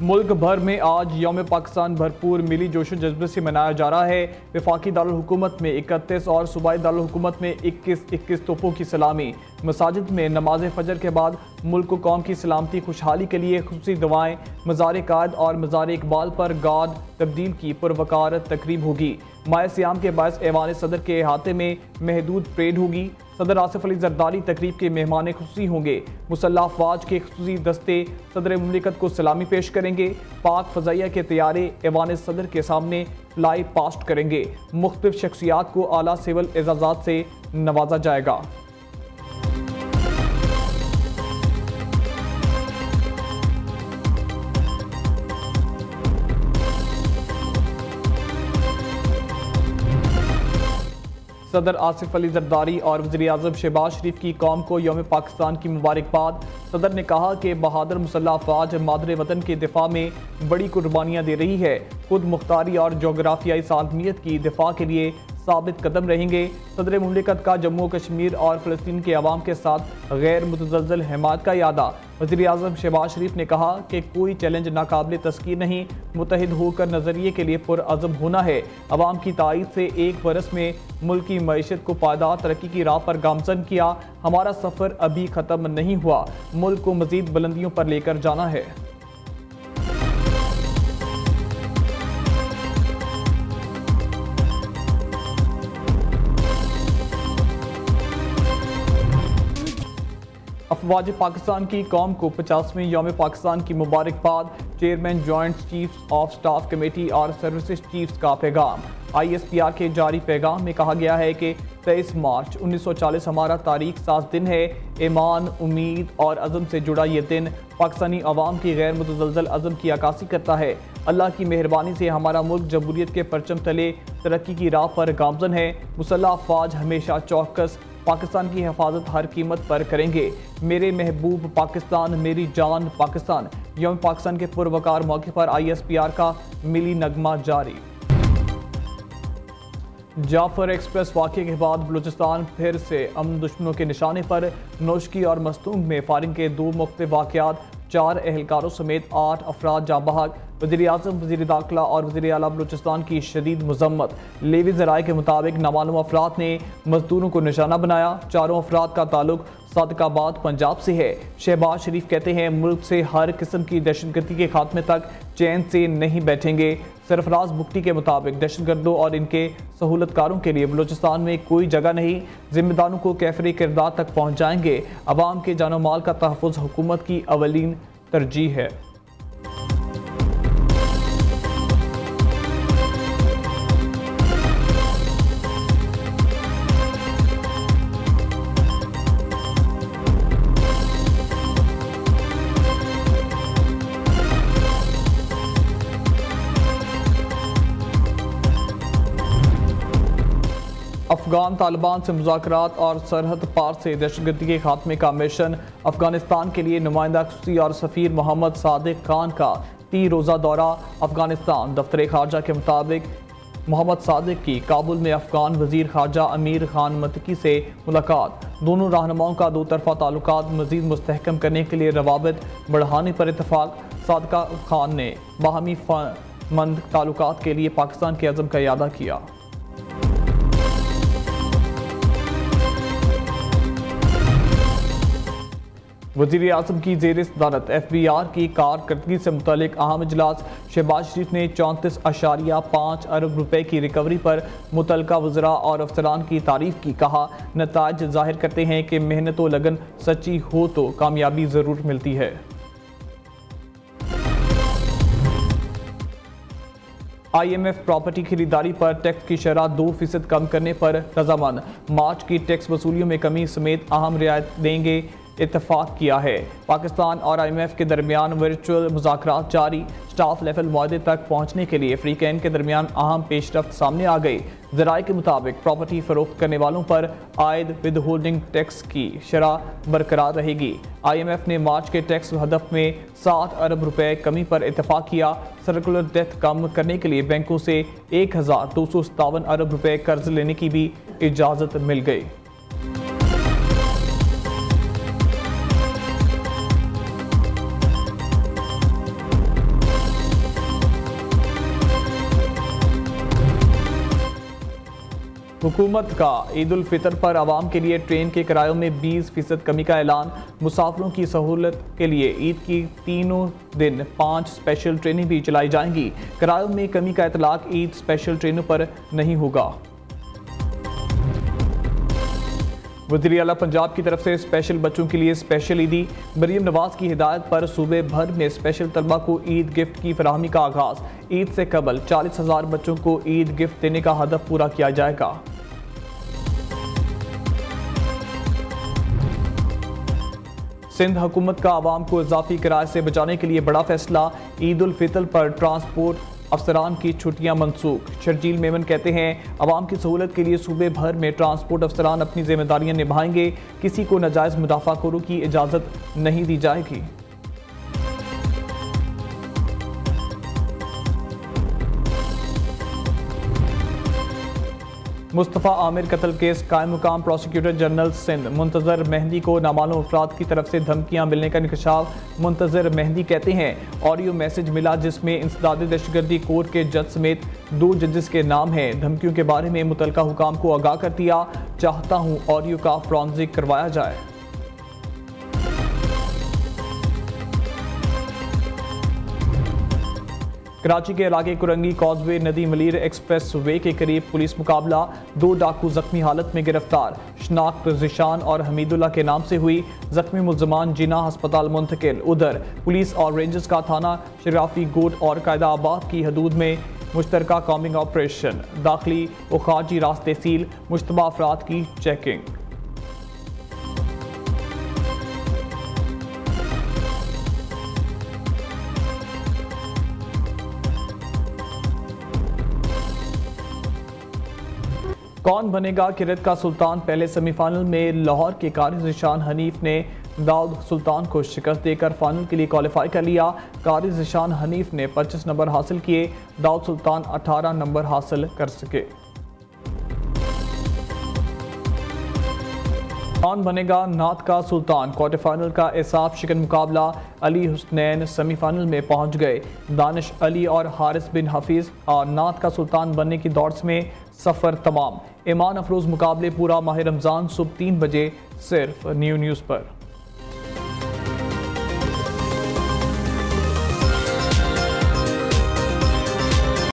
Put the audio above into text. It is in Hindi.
मुल्क भर में आज यौम पाकिस्तान भरपूर मिली जोशो जज्बे से मनाया जा रहा है। वफाकी दारुल हुकूमत में 31 और सूबाई दारुल हुकूमत में 21 तोपों की सलामी। मसाजिद में नमाज फजर के बाद मुल्क को कौम की सलामती खुशहाली के लिए खुसूसी दुआएं। मज़ार कायद और मज़ार इकबाल पर गार्ड तब्दील की पुरवकार तकरीब होगी। माह सियाम के बायस ऐवान सदर के अहाते में महदूद परेड होगी। सदर आसिफ अली जरदारी तकरीब के मेहमान खुसूसी होंगे। मुसल्लह अफवाज के खुसूसी दस्ते सदर मुमलिकत को सलामी पेश करेंगे। पाक फ़ज़ाइया के तैयारे ऐवान सदर के सामने फ्लाई पास्ट करेंगे। मुख्तलिफ शख्सियात को आला सिविल एजाज़ात से नवाजा जाएगा। सदर आसिफ अली जरदारी और वज़ीर आज़म शहबाज शरीफ की कौम को यौम पाकिस्तान की मुबारकबाद। सदर ने कहा कि बहादुर मुसल्लह अफवाज मादरे वतन के दिफा में बड़ी कुर्बानियाँ दे रही है। खुद मुख्तारी और जोग्राफियाई सालमियत की दिफा के लिए साबित कदम रहेंगे। सदर मुमलिकत का जम्मू कश्मीर और फ़लस्तीन के अवाम के साथ गैर मुतज़लज़ल हिमायत का इरादा। वज़ीर आज़म शहबाज शरीफ ने कहा कि कोई चैलेंज नाकाबिल तस्कीर नहीं, मुत्तहिद होकर नज़रिए के लिए पुरअज़म होना है। अवाम की ताईद से एक बरस में मुल्क की मईशत को पायदार तरक्की की राह पर गामज़न किया। हमारा सफ़र अभी ख़त्म नहीं हुआ, मुल्क को मज़ीद बुलंदियों पर लेकर जाना है। अफवाज पाकिस्तान की कौम को 50वें यौम पाकिस्तान की मुबारकबाद। Chairman joint chiefs of staff committee और सर्विसेज चीफ्स का पैगाम। ISPR के जारी पैगाम में कहा गया है कि 23 मार्च 1940 हमारा तारीख साज दिन है। ईमान, उम्मीद और अज़म से जुड़ा ये दिन पाकिस्तानी अवाम की गैर मुतज़लज़ल अज़म की अक्कासी करता है। अल्लाह की मेहरबानी से हमारा मुल्क जमहूरियत के परचम तले तरक्की की राह पर गामज़न है। मुसल्लह अफवाज हमेशा चौकस पाकिस्तान की हिफाजत हर कीमत पर करेंगे। मेरे महबूब पाकिस्तान, मेरी जान पाकिस्तान। यौम पाकिस्तान के पुरवकार मौके पर ISPR का मिली नगमा जारी। जाफर एक्सप्रेस वाक़े के बाद बलूचिस्तान फिर से अमन दुश्मनों के निशाने पर। नौशकी और मस्तूंग में फायरिंग के 2 मुख्तलिफ वाक़यात, 4 एहलकारों समेत 8 अफराद जाँ बहक। वज़ीर आज़म, वज़ीर दाखिला और वज़ीर आला बलूचिस्तान की शदीद मज़म्मत। लेवी ज़राए के मुताबिक नामालूम अफराद ने मजदूरों को निशाना बनाया। 4 अफराद का ताल्लुक सादिकाबाद पंजाब से है। शहबाज शरीफ कहते हैं मुल्क से हर किस्म की दहशतगर्दी के खात्मे तक चैन से नहीं बैठेंगे। सरफराज बुगटी के मुताबिक दहशतगर्दों और इनके सहूलतकारों के लिए बलूचिस्तान में कोई जगह नहीं। जिम्मेदारों को कैफरे किरदार तक पहुँचाएंगे। अवाम के जानो माल का तहफ़्फ़ुज़ हुकूमत की अवलीन तरजीह है। अफगान तालिबान से मुज़ाकरात और सरहद पार से दहशतगर्दी के खात्मे का मिशन। अफगानिस्तान के लिए नुमाइंदा खुसूसी और सफ़ीर मोहम्मद सादिक खान का 3 रोज़ा दौरा अफगानिस्तान। दफ्तर खारजा के मुताबिक मोहम्मद सादिक की काबुल में अफगान वज़ीर खारजा अमीर खान मतकी से मुलाकात। दोनों रहनुमाओं का 2 तरफ़ा ताल्लुकात मज़ीद मुस्तहकम करने के लिए रवाबित बढ़ाने पर इतफ़ाक़। सादिक खान ने बाहमी मंद ताल्लुकात के लिए पाकिस्तान के अज़म का इरादा किया। वज़ीर आज़म की ज़ेर सदारत FBR की कारकर्दगी से मुतालिक अहम इजलास। शहबाज शरीफ ने 34.5 अरब रुपए की रिकवरी पर मुतल्लिका वज़रा और अफसरान की तारीफ़ की। कहा नताइज ज़ाहिर करते हैं कि मेहनत व लगन सच्ची हो तो कामयाबी ज़रूर मिलती है। IMF प्रॉपर्टी खरीदारी पर टैक्स की शरह 2% कम करने पर रजामंद। मार्च की टैक्स वसूलियों में कमी समेत अहम रियायत देंगे इत्तफाक किया है। पाकिस्तान और IMF के दरमियान वर्चुअल मुज़ाकरात जारी। स्टाफ लेवल मुआहदे तक पहुँचने के लिए फ्रीकैन के दरमियान अहम पेशरफ्त सामने आ गई। ज़राए के मुताबिक प्रॉपर्टी फरोख्त करने वालों पर आयद विद होल्डिंग टैक्स की शरह बरकरार रहेगी। IMF ने मार्च के टैक्स हदफ में 60 अरब रुपए कमी पर इत्तफाक किया। सर्कुलर डेथ कम करने के लिए बैंकों से 1257 अरब रुपए कर्ज लेने की भी इजाज़त मिल गई। हुकूमत का ईद उल फितर पर आवाम के लिए ट्रेन के किरायों में 20% कमी का ऐलान। मुसाफिरों की सहूलत के लिए ईद की तीनों दिन 5 स्पेशल ट्रेनें भी चलाई जाएंगी। किरायों में कमी का इतलाक ईद स्पेशल ट्रेनों पर नहीं होगा। वज़ीर आला पंजाब की तरफ से स्पेशल बच्चों के लिए स्पेशल ईदी। मरीम नवाज की हिदायत पर सूबे भर में स्पेशल तलबा को ईद गिफ्ट की फराहमी का आगाज। ईद से कबल 40,000 बच्चों को ईद गिफ्ट देने का हदफ पूरा किया जाएगा। सिंध हुकूमत का आवाम को इजाफी किराए से बचाने के लिए बड़ा फैसला। ईद उल फितर पर ट्रांसपोर्ट अफसरान की छुट्टियां मनसूख। शर्जील मेमन कहते हैं, आवाम की सहूलत के लिए सूबे भर में ट्रांसपोर्ट अफसरान अपनी जिम्मेदारियां निभाएंगे। किसी को नाजायज मुदाफाखोरों की इजाज़त नहीं दी जाएगी। मुस्तफ़ा आमिर कत्ल केस कायम मुकाम प्रोसिक्यूटर जनरल सिंध मुंतजर मेहंदी को नामालूम अफराद की तरफ से धमकियां मिलने का इंकशाफ। मुंतजर मेहंदी कहते हैं, ऑडियो मैसेज मिला जिसमें इंसदाद दहशतगर्दी कोर्ट के जज समेत 2 जजेस के नाम हैं। धमकियों के बारे में मुतलका हुकाम को आगाह कर दिया। चाहता हूँ ऑडियो का फॉरेंसिक करवाया जाए। कराची के इलाके कुरंगी कॉजवे नदी मलीर एक्सप्रेस वे के करीब पुलिस मुकाबला। 2 डाकू जख्मी हालत में गिरफ्तार। शनाख्त जिशान और हमीदुल्ला के नाम से हुई। जख्मी मुल्जमान जिना अस्पताल मुंतकिल। उधर पुलिस और रेंजर्स का थाना शराफी गोट और कायदाबाद की हदूद में मुश्तरका कॉम्बिंग ऑपरेशन। दाखिली व खारजी रास्ते सील। मुश्तबा अफराद की चेकिंग। कौन बनेगा किरत का सुल्तान? पहले सेमीफाइनल में लाहौर के कारी ज़िशान हनीफ ने दाऊद सुल्तान को शिकस्त देकर फाइनल के लिए क्वालिफाई कर लिया। कारी ज़िशान हनीफ ने 25 नंबर हासिल किए। दाऊद सुल्तान 18 नंबर हासिल कर सके। कौन बनेगा नात का सुल्तान? क्वार्टर फाइनल का एसाब शिकन मुकाबला। अली हुसनैन सेमीफाइनल में पहुंच गए। दानिश अली और हारिस बिन हफीज और नात का सुल्तान बनने की दौड़ में सफ़र तमाम। ईमान अफरोज़ मुकाबले पूरा माह रमज़ान सुबह 3 बजे सिर्फ न्यूज़ पर।